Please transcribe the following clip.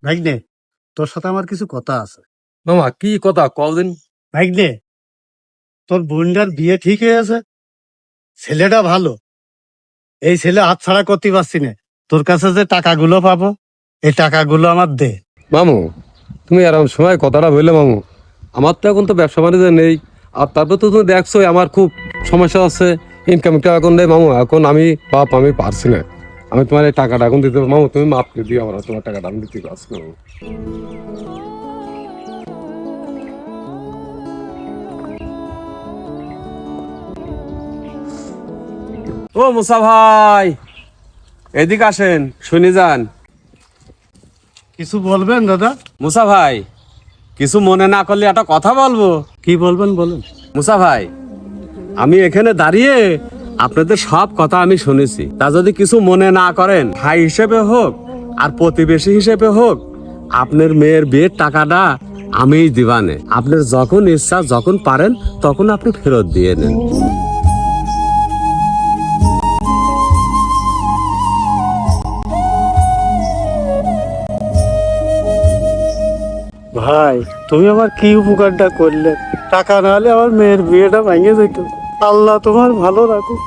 ভাইগনে, তোর সাথে আমার কিছু কথা আছে। মামা কি কথা কদিন? ভাইগনে, তোর বোনটার বিয়ে ঠিক হয়ে আছে, ছেলেটা ভালো। এই ছেলে হাতছাড়া করতে পারছি না। তোর কাছে যে টাকাগুলো পাবো, এই টাকাগুলো আমার দে। মামু, তুমি এরকম সময় কথাটা বললে মামু, আমার তো এখন তো ব্যবসা বাণিজ্য নেই। আর তারপর তো তুমি দেখছো আমার খুব সমস্যা আছে, ইনকামটা এখন নেই মামু। এখন আমি পারছি না। আমি তোমার এই টাকাটা এখন দিতে মামু, তুমি মাফ করে দিও আমার, তোমার টাকাটা আমি দিতে পারছি না মামু। ও মুসা ভাই, এদিকে আসেন, শুনে যান। কিছু বলবেন দাদা? মুসা ভাই, কিছু মনে না করলে একটা কথা বলবো। কি বলবেন বলুন। মুসা ভাই, আমি এখানে দাঁড়িয়ে আপনাদের সব কথা আমি শুনেছি। তা যদি কিছু মনে না করেন, ভাই হিসেবে হোক আর প্রতিবেশী হিসেবে হোক, আপনার মেয়ের বিয়ের টাকাটা আমিই দিবানে। আপনার যখন ইচ্ছা, যখন পারেন তখন আপনি ফেরত দিয়ে নেন। ভাই, তুমি আমার কি উপকারটা করলে? টাকা না হলে আমার মেয়ের বিয়েটা ভেঙে যেত। আল্লাহ তোমার ভালো রাখুক।